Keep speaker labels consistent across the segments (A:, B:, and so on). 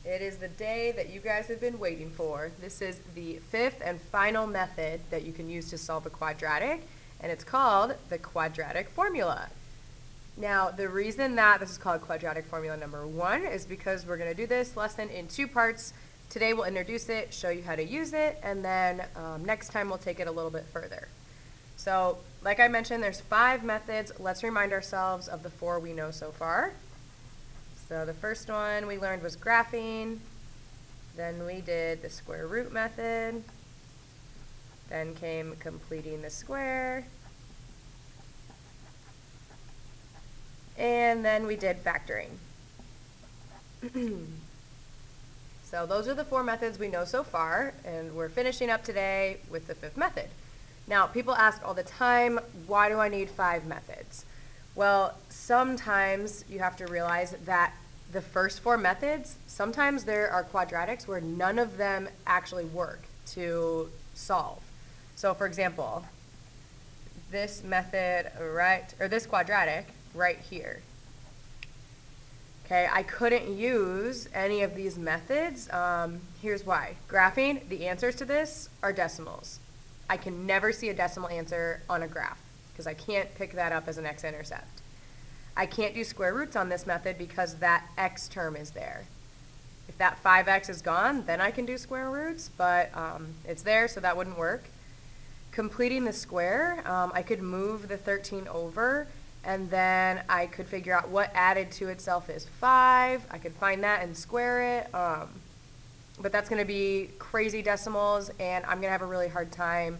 A: It is the day that you guys have been waiting for. This is the fifth and final method that you can use to solve a quadratic, and it's called the quadratic formula. Now, the reason that this is called quadratic formula number 1 is because we're going to do this lesson in 2 parts. Today we'll introduce it, show you how to use it, and then next time we'll take it a little bit further. So, like I mentioned, there's 5 methods. Let's remind ourselves of the 4 we know so far. So the first one we learned was graphing, then we did the square root method, then came completing the square, and then we did factoring. So those are the 4 methods we know so far, and we're finishing up today with the 5th method. Now, people ask all the time, why do I need 5 methods? Well, sometimes you have to realize that the first 4 methods, sometimes there are quadratics where none of them actually work to solve. So for example, this method this quadratic right here. Okay, I couldn't use any of these methods. Here's why. Graphing, the answers to this are decimals. I can never see a decimal answer on a graph because I can't pick that up as an x-intercept. I can't do square roots on this method because that x term is there. If that 5x is gone, then I can do square roots, but it's there, so that wouldn't work. Completing the square, I could move the 13 over, and then I could figure out what added to itself is 5. I could find that and square it, but that's going to be crazy decimals, and I'm going to have a really hard time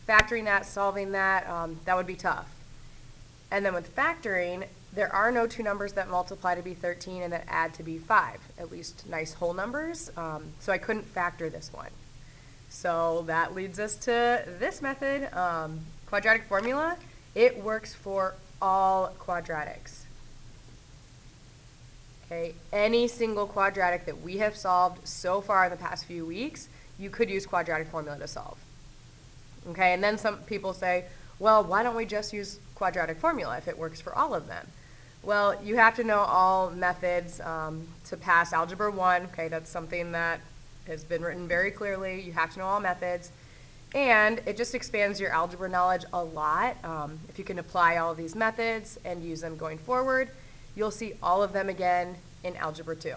A: factoring that, solving that. That would be tough. And then with factoring, there are no 2 numbers that multiply to be 13 and that add to be 5, at least nice whole numbers, so I couldn't factor this one. So that leads us to this method, quadratic formula. It works for all quadratics. Okay, any single quadratic that we have solved so far in the past few weeks, you could use quadratic formula to solve. Okay, and then some people say, well, why don't we just use quadratic formula if it works for all of them? Well, you have to know all methods to pass Algebra 1. Okay, that's something that has been written very clearly. You have to know all methods. And it just expands your algebra knowledge a lot. If you can apply all of these methods and use them going forward, you'll see all of them again in Algebra 2.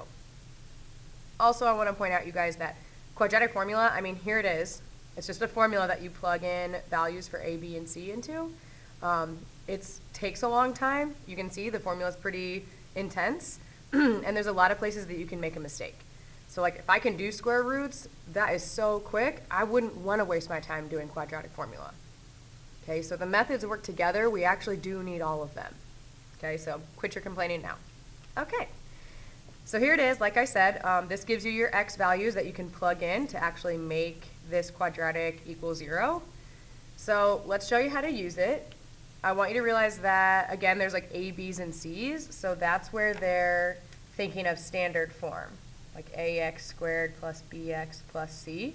A: Also, I want to point out, you guys, that quadratic formula, I mean, here it is. It's just a formula that you plug in values for A, B, and C into. It takes a long time. You can see the formula is pretty intense, and there's a lot of places that you can make a mistake. So like if I can do square roots, that is so quick, I wouldn't want to waste my time doing quadratic formula. Okay, so the methods work together. We actually do need all of them. Okay, so quit your complaining now. Okay, so here it is. Like I said, this gives you your x values that you can plug in to actually make this quadratic equal 0. So let's show you how to use it. I want you to realize that, again, there's like A, B's, and C's, so that's where they're thinking of standard form, like ax squared plus bx plus c.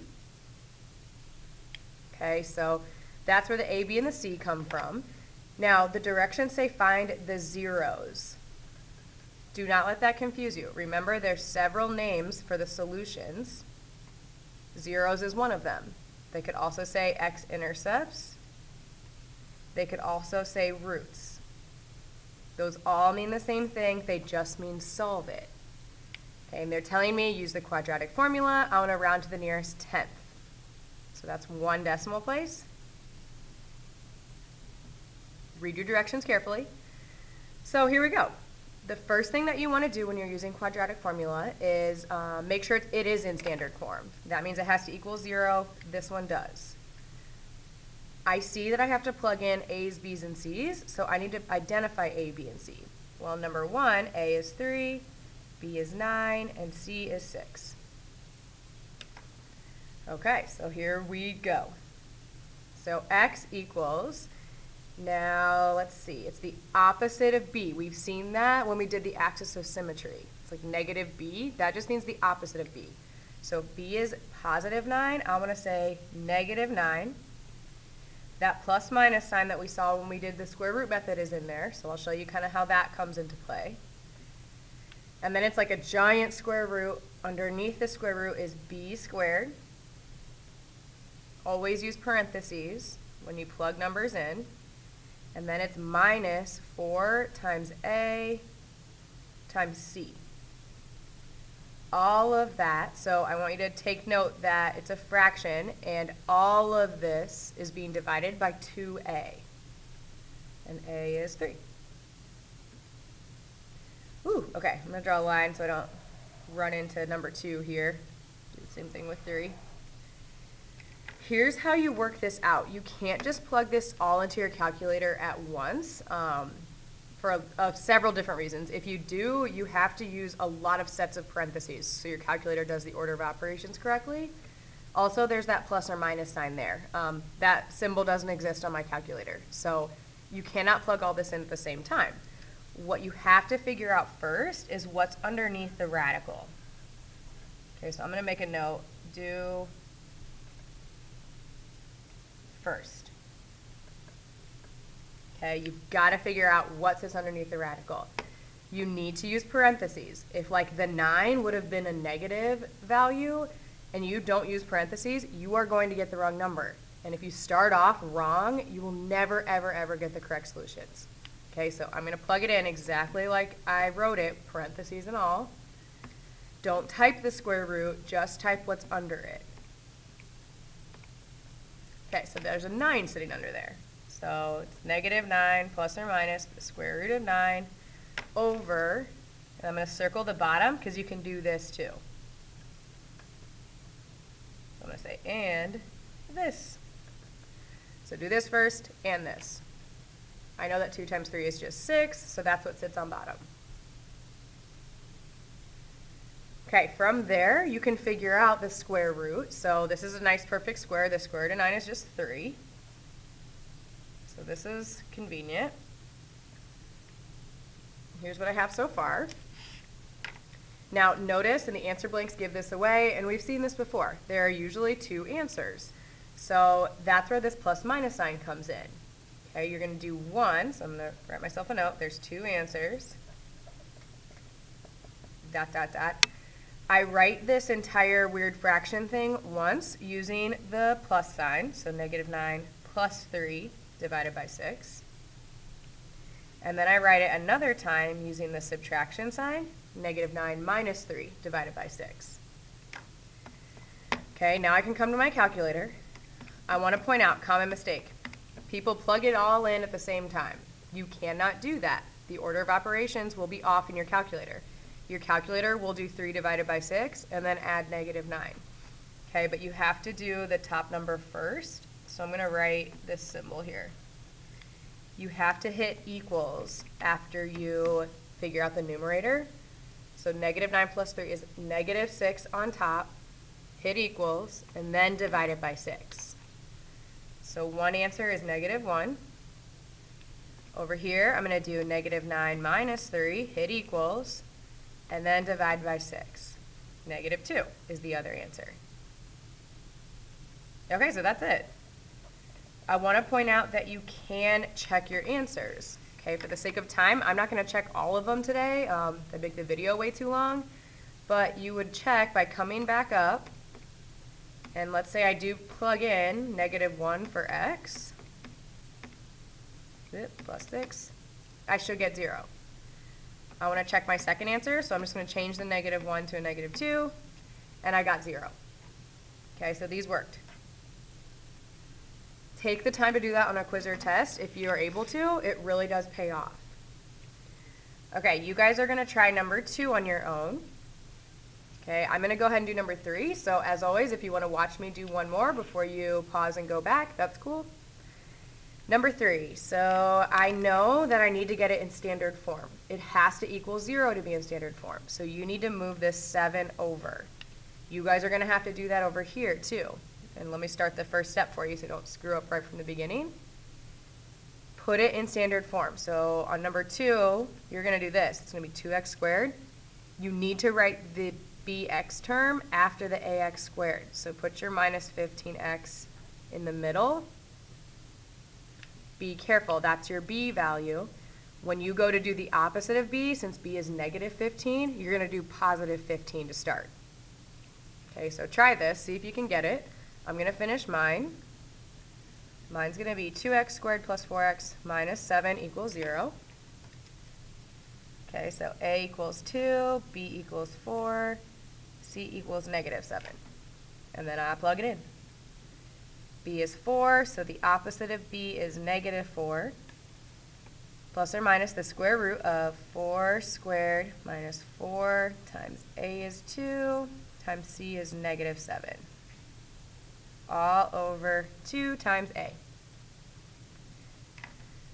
A: Okay, so that's where the A, B, and the C come from. Now, the directions say find the zeros. Do not let that confuse you. Remember, there's several names for the solutions. Zeros is one of them. They could also say x-intercepts. They could also say roots. Those all mean the same thing. They just mean solve it. Okay, and they're telling me use the quadratic formula. I want to round to the nearest 10th. So that's 1 decimal place. Read your directions carefully. So here we go. The first thing that you want to do when you're using quadratic formula is make sure it is in standard form. That means it has to equal 0. This one does. I see that I have to plug in A's, B's, and C's, so I need to identify A, B, and C. Well, number 1, A is 3, B is 9, and C is 6. Okay, so here we go. So x equals, now let's see, it's the opposite of B. We've seen that when we did the axis of symmetry. It's like negative B. That just means the opposite of B. So B is positive 9. I want to say negative 9. That plus minus sign that we saw when we did the square root method is in there, so I'll show you kind of how that comes into play. And then it's like a giant square root. Underneath the square root is b squared. Always use parentheses when you plug numbers in. And then it's minus 4 times a times c. All of that, so I want you to take note that it's a fraction, and all of this is being divided by 2a. And a is 3. Ooh, okay, I'm going to draw a line so I don't run into number 2 here. Do the same thing with 3. Here's how you work this out. You can't just plug this all into your calculator at once for several different reasons. If you do, you have to use a lot of sets of parentheses so your calculator does the order of operations correctly. Also, there's that plus or minus sign there. That symbol doesn't exist on my calculator, so you cannot plug all this in at the same time. What you have to figure out first is what's underneath the radical. Okay, so I'm going to make a note. Do first. Okay, you've got to figure out what sits underneath the radical. You need to use parentheses. If like the 9 would have been a negative value and you don't use parentheses, you are going to get the wrong number. And if you start off wrong, you will never, ever, ever get the correct solutions. Okay, so I'm going to plug it in exactly like I wrote it, parentheses and all. Don't type the square root, just type what's under it. Okay, so there's a 9 sitting under there. So it's negative 9 plus or minus the square root of 9 over, and I'm going to circle the bottom because you can do this too. So I'm going to say and this. So do this first and this. I know that 2 times 3 is just 6, so that's what sits on bottom. Okay, from there, you can figure out the square root. So this is a nice perfect square. The square root of 9 is just 3. So this is convenient. Here's what I have so far. Now notice, and the answer blanks give this away, and we've seen this before. There are usually 2 answers. So that's where this plus minus sign comes in. Okay, you're going to do 1, so I'm going to write myself a note. There's 2 answers. Dot, dot, dot. I write this entire weird fraction thing once using the plus sign, so negative 9 plus 3 divided by 6. And then I write it another time using the subtraction sign, negative 9 minus 3 divided by 6. Okay, now I can come to my calculator. I want to point out, common mistake. People plug it all in at the same time. You cannot do that. The order of operations will be off in your calculator. Your calculator will do 3 divided by 6 and then add negative 9. Okay, but you have to do the top number first. So I'm going to write this symbol here. You have to hit equals after you figure out the numerator. So negative 9 plus 3 is negative 6 on top. Hit equals and then divide it by 6. So one answer is negative 1. Over here, I'm going to do negative 9 minus 3, hit equals, and then divide by 6. Negative 2 is the other answer. Okay, so that's it. I want to point out that you can check your answers. Okay, for the sake of time, I'm not going to check all of them today. That'd make the video way too long. But you would check by coming back up. And let's say I do plug in negative 1 for x, plus 6, I should get 0. I want to check my second answer, so I'm just going to change the negative 1 to a negative 2, and I got 0. Okay, so these worked. Take the time to do that on a quiz or test if you are able to. It really does pay off. Okay, you guys are going to try number 2 on your own. Okay, I'm going to go ahead and do number 3. So as always, if you want to watch me do one more before you pause and go back, that's cool. Number 3, so I know that I need to get it in standard form. It has to equal 0 to be in standard form. So you need to move this 7 over. You guys are going to have to do that over here too. And let me start the first step for you so don't screw up right from the beginning. Put it in standard form. So on number 2, you're going to do this. It's going to be 2x squared. You need to write the bx term after the ax squared. So put your minus 15x in the middle. Be careful, that's your b value. When you go to do the opposite of b, since b is negative 15, you're going to do positive 15 to start. Okay, so try this, see if you can get it. I'm going to finish mine. Mine's going to be 2x squared plus 4x minus 7 equals 0. Okay, so a equals 2, b equals 4, c equals negative 7. And then I plug it in. B is 4, so the opposite of b is negative 4. Plus or minus the square root of 4 squared minus 4 times a is 2 times c is negative 7. All over 2 times a.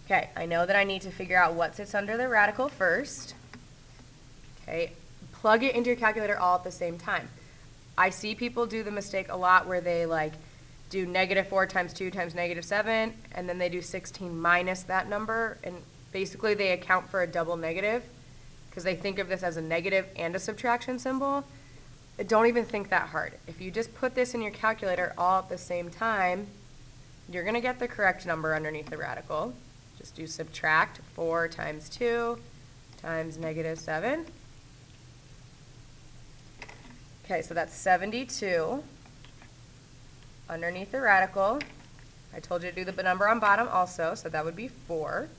A: Okay, I know that I need to figure out what sits under the radical first. Okay, plug it into your calculator all at the same time. I see people do the mistake a lot where they do negative 4 times 2 times negative 7, and then they do 16 minus that number, and basically they account for a double negative because they think of this as a negative and a subtraction symbol. Don't even think that hard. If you just put this in your calculator all at the same time, you're going to get the correct number underneath the radical. Just do subtract 4 times 2 times negative 7. Okay, so that's 72 underneath the radical. I told you to do the number on bottom also, so that would be 4.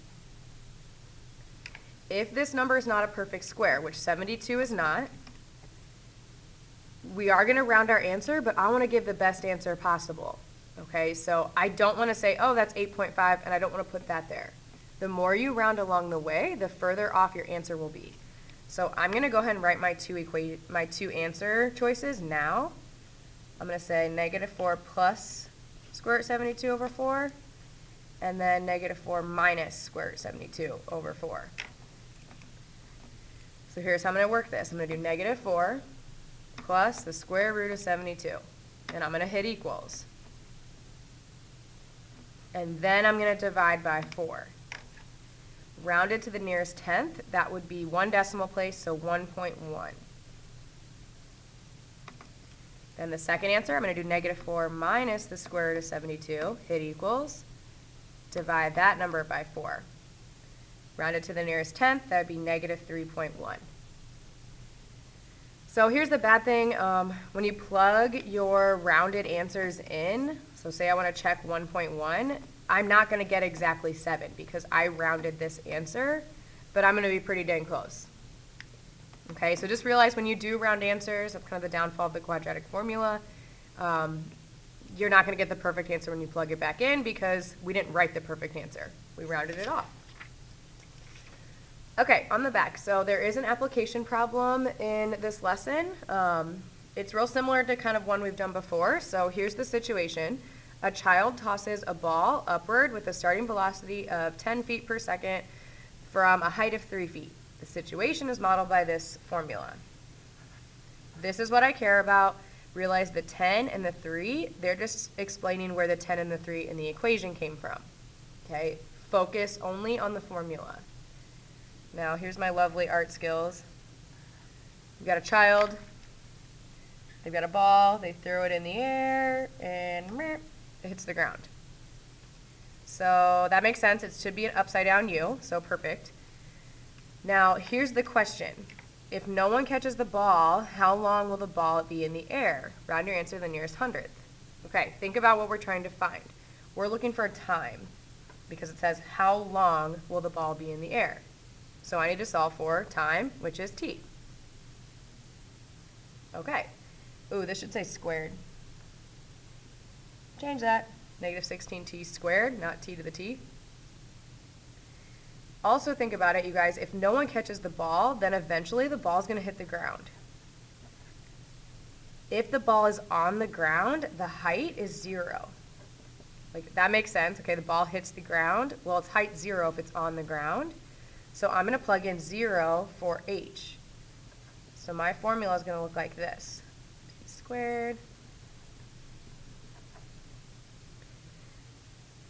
A: If this number is not a perfect square, which 72 is not, we are going to round our answer, but I want to give the best answer possible. Okay, so I don't want to say, oh, that's 8.5, and I don't want to put that there. The more you round along the way, the further off your answer will be. So I'm going to go ahead and write my two answer choices now. I'm going to say negative 4 plus square root 72 over 4, and then negative 4 minus square root 72 over 4. So here's how I'm going to work this. I'm going to do negative 4 plus the square root of 72. And I'm going to hit equals. And then I'm going to divide by 4. Rounded to the nearest tenth, that would be 1 decimal place, so 1.1. Then the second answer, I'm going to do negative 4 minus the square root of 72, hit equals. Divide that number by 4. Rounded to the nearest tenth, that would be negative 3.1. So here's the bad thing. When you plug your rounded answers in, so say I want to check 1.1, I'm not going to get exactly 7 because I rounded this answer, but I'm going to be pretty dang close. Okay, so just realize when you do round answers, that's kind of the downfall of the quadratic formula. You're not going to get the perfect answer when you plug it back in because we didn't write the perfect answer. We rounded it off. Okay, on the back, so there is an application problem in this lesson. It's real similar to kind of one we've done before. So here's the situation. A child tosses a ball upward with a starting velocity of 10 feet per second from a height of 3 feet. The situation is modeled by this formula. This is what I care about. Realize the 10 and the 3, they're just explaining where the 10 and the 3 in the equation came from. Okay, focus only on the formula. Now, here's my lovely art skills. We've got a child. They've got a ball. They throw it in the air, and it hits the ground. So that makes sense. It should be an upside-down U, so perfect. Now, here's the question. If no one catches the ball, how long will the ball be in the air? Round your answer to the nearest hundredth. Okay, think about what we're trying to find. We're looking for a time because it says how long will the ball be in the air. So I need to solve for time, which is t. Okay. Ooh, this should say squared. Change that. Negative 16t squared, not t to the t. Also think about it, you guys. If no one catches the ball, then eventually the ball is going to hit the ground. If the ball is on the ground, the height is 0. Like, that makes sense. Okay, the ball hits the ground. Well, it's height 0 if it's on the ground. So I'm going to plug in 0 for h. So my formula is going to look like this. T squared.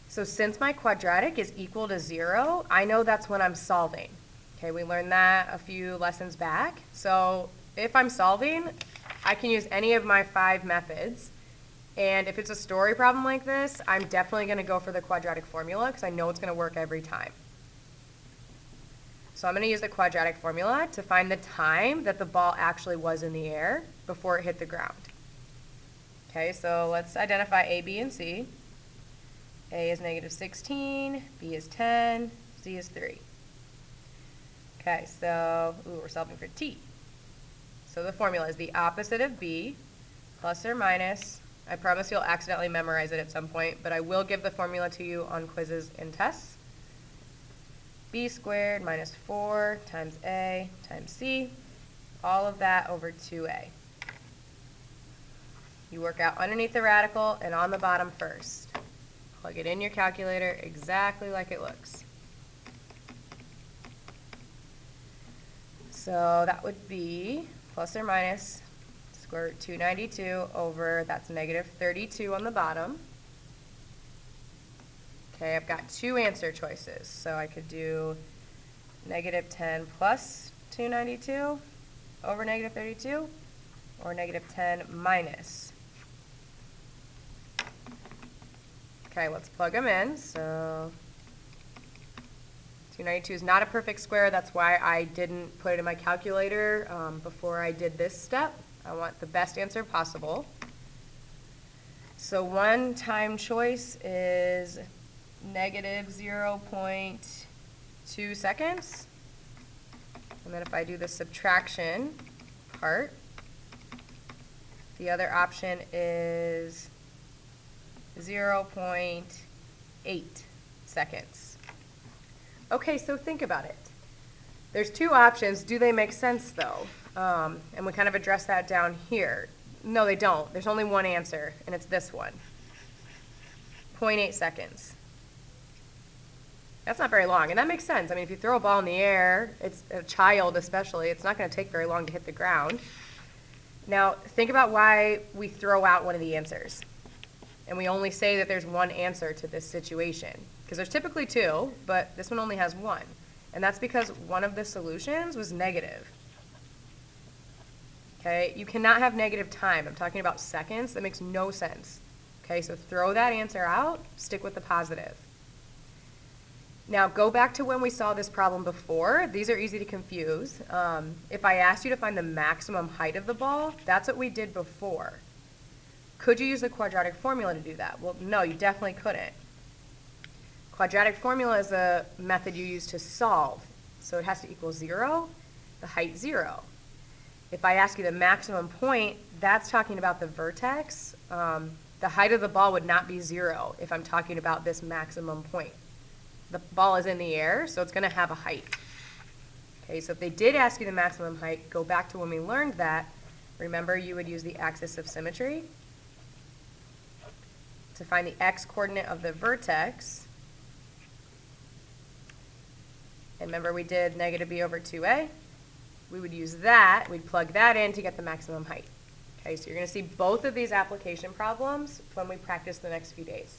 A: So since my quadratic is equal to 0, I know that's when I'm solving. Okay, we learned that a few lessons back. So if I'm solving, I can use any of my 5 methods. And if it's a story problem like this, I'm definitely going to go for the quadratic formula because I know it's going to work every time. So I'm going to use the quadratic formula to find the time that the ball actually was in the air before it hit the ground. Okay, so let's identify A, B, and C. A is negative 16, B is 10, C is 3. Okay, so we're solving for T. So the formula is the opposite of B, plus or minus. I promise you'll accidentally memorize it at some point, but I will give the formula to you on quizzes and tests. B squared minus 4 times A times C, all of that over 2A. You work out underneath the radical and on the bottom first. Plug it in your calculator exactly like it looks. So that would be plus or minus square root 292 over, that's negative 32 on the bottom. Okay, I've got two answer choices. So I could do negative 10 plus 292 over negative 32, or negative 10 minus. Okay, let's plug them in. So 292 is not a perfect square. That's why I didn't put it in my calculator before I did this step. I want the best answer possible. So one time choice is negative 0.2 seconds. And then if I do the subtraction part, the other option is 0.8 seconds. Okay, so think about it. There's two options. Do they make sense, though? And we kind of address that down here. No, they don't. There's only one answer, and it's this one. 0.8 seconds. That's not very long, and that makes sense. I mean, if you throw a ball in the air, it's a child especially, it's not going to take very long to hit the ground. Now, think about why we throw out one of the answers. And we only say that there's one answer to this situation. Because there's typically two, but this one only has one. And that's because one of the solutions was negative. Okay, you cannot have negative time. I'm talking about seconds. That makes no sense. Okay, so throw that answer out, stick with the positive. Now, go back to when we saw this problem before. These are easy to confuse. If I asked you to find the maximum height of the ball, that's what we did before. Could you use the quadratic formula to do that? Well, no, you definitely couldn't. Quadratic formula is a method you use to solve. So it has to equal 0, the height 0. If I ask you the maximum point, that's talking about the vertex. The height of the ball would not be 0 if I'm talking about this maximum point. The ball is in the air, so it's going to have a height. Okay, so if they did ask you the maximum height, go back to when we learned that. Remember, you would use the axis of symmetry to find the x-coordinate of the vertex. And remember, we did negative b over 2a. We would use that. We'd plug that in to get the maximum height. Okay, so you're going to see both of these application problems when we practice the next few days.